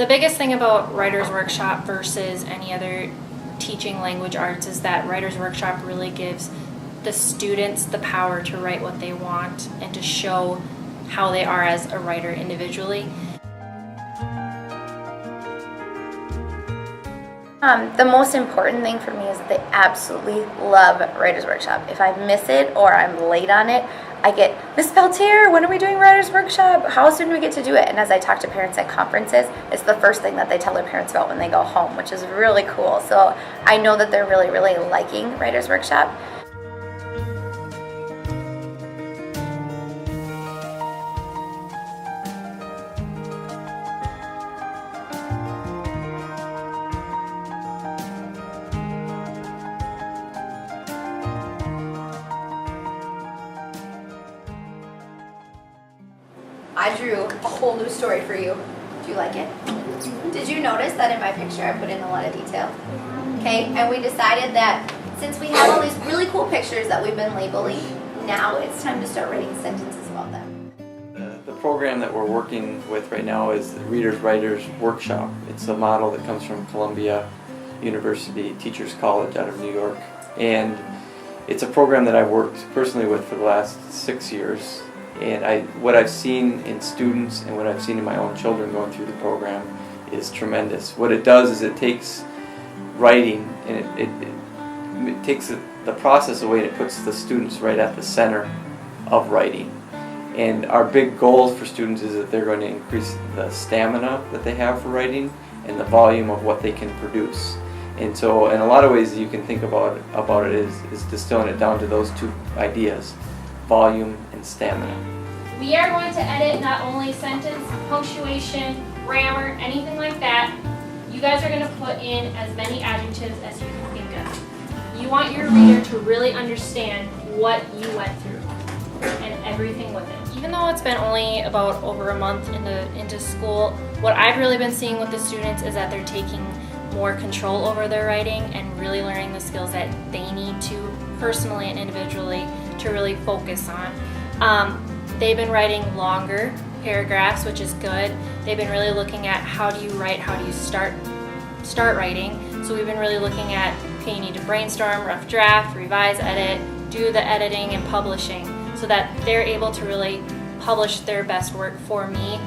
The biggest thing about Writer's Workshop versus any other teaching language arts is that Writer's Workshop really gives the students the power to write what they want and to show how they are as a writer individually. The most important thing for me is that they absolutely love Writer's Workshop. If I miss it or I'm late on it, I get, "Miss Peltier, when are we doing Writer's Workshop? How soon do we get to do it?" And as I talk to parents at conferences, it's the first thing that they tell their parents about when they go home, which is really cool. So I know that they're really, really liking Writer's Workshop. I drew a whole new story for you. Do you like it? Did you notice that in my picture I put in a lot of detail? Okay, and we decided that since we have all these really cool pictures that we've been labeling, now it's time to start writing sentences about them. The program that we're working with right now is the Readers Writers Workshop. It's a model that comes from Columbia University Teachers College out of New York. And it's a program that I've worked personally with for the last 6 years. And what I've seen in students and what I've seen in my own children going through the program is tremendous. What it does is it takes writing and it takes the process away and it puts the students right at the center of writing. And our big goal for students is that they're going to increase the stamina that they have for writing and the volume of what they can produce. And so in a lot of ways you can think about it is distilling it down to those two ideas, volume and stamina. We are going to edit not only sentence, punctuation, grammar, anything like that. You guys are going to put in as many adjectives as you can think of. You want your reader to really understand what you went through and everything with it. Even though it's been only about over a month into school, what I've really been seeing with the students is that they're taking more control over their writing and really learning the skills that they need to personally and individually to really focus on. They've been writing longer paragraphs, which is good. They've been really looking at how do you write, how do you start writing. So we've been really looking at, okay, you need to brainstorm, rough draft, revise, edit, do the editing and publishing so that they're able to really publish their best work for me.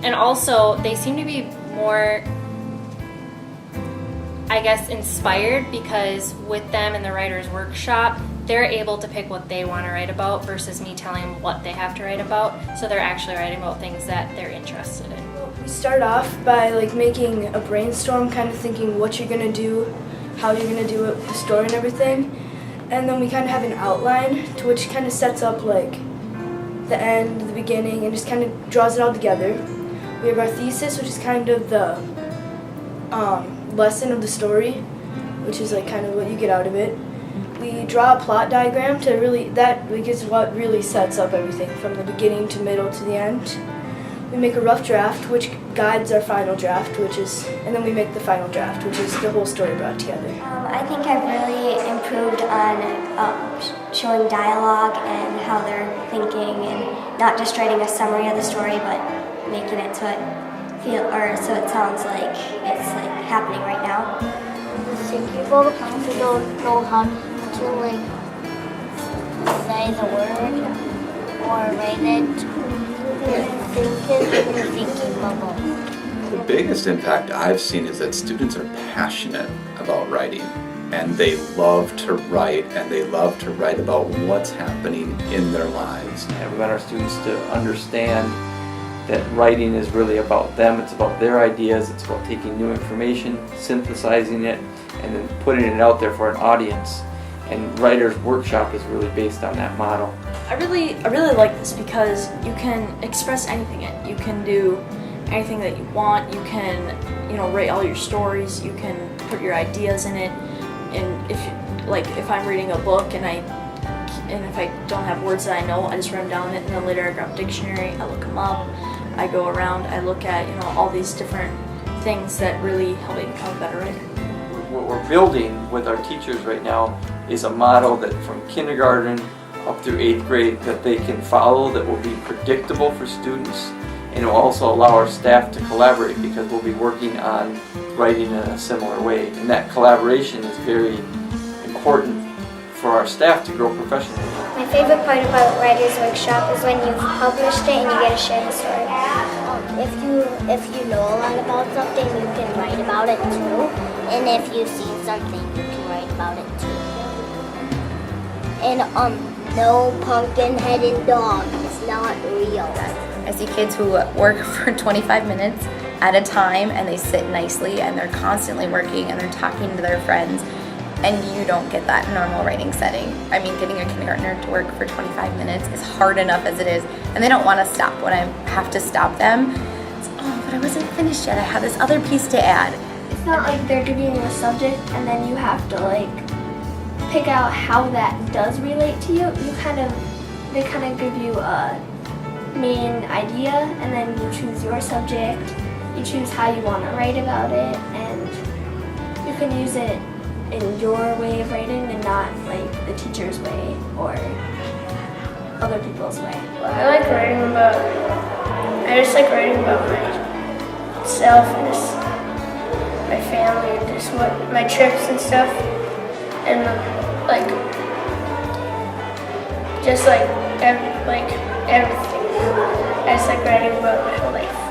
And also, they seem to be more, I guess, inspired because with them in the Writer's Workshop, they're able to pick what they want to write about versus me telling them what they have to write about. So they're actually writing about things that they're interested in. We start off by making a brainstorm, kind of thinking what you're going to do, how you're going to do it, the story and everything. And then we kind of have an outline to which kind of sets up the end, the beginning, and just kind of draws it all together. We have our thesis, which is kind of the lesson of the story, which is kind of what you get out of it. We draw a plot diagram to that is what really sets up everything from the beginning to middle to the end. We make a rough draft, which guides our final draft, and then we make the final draft, which is the whole story brought together. I think I've really improved on showing dialogue and how they're thinking, and not just writing a summary of the story, but making it so it sounds like it's happening right now. Some people who don't know how to say the word or write it, they're thinking bubble. The biggest impact I've seen is that students are passionate about writing, and they love to write, and they love to write about what's happening in their lives. And we want our students to understand that writing is really about them, it's about their ideas, it's about taking new information, synthesizing it, and then putting it out there for an audience. And Writer's Workshop is really based on that model. I really like this because you can express anything in it. You can do anything that you want. You can, write all your stories. You can put your ideas in it. And if I'm reading a book and if I don't have words that I know, I just write them down in it, and then later I grab a dictionary, I look them up, I go around, I look at all these different things that really help me become a better writer. What we're building with our teachers right now is a model that from kindergarten up through 8th grade that they can follow, that will be predictable for students, And it will also allow our staff to collaborate because we'll be working on writing in a similar way. And that collaboration is very important for our staff to grow professionally. My favorite part about Writer's Workshop is when you've published it and you get to share the story. If you know a lot about something, you can write about it too. And if you've seen something, you can write about it too. And no pumpkin-headed dog. It's not real. I see kids who work for 25 minutes at a time and they sit nicely and they're constantly working and they're talking to their friends, and you don't get that in normal writing setting. I mean, getting a kindergartner to work for 25 minutes is hard enough as it is, and they don't want to stop when I have to stop them. It's, oh, but I wasn't finished yet. I have this other piece to add. It's not like they're giving you a subject and then you have to like pick out how that does relate to you. They kind of give you a main idea and then you choose your subject. You choose how you want to write about it, and you can use it in your way of writing and not like the teacher's way or other people's way. I just like writing about myself and just my family and just what my trips and stuff, and just like everything. I just like writing about my whole life.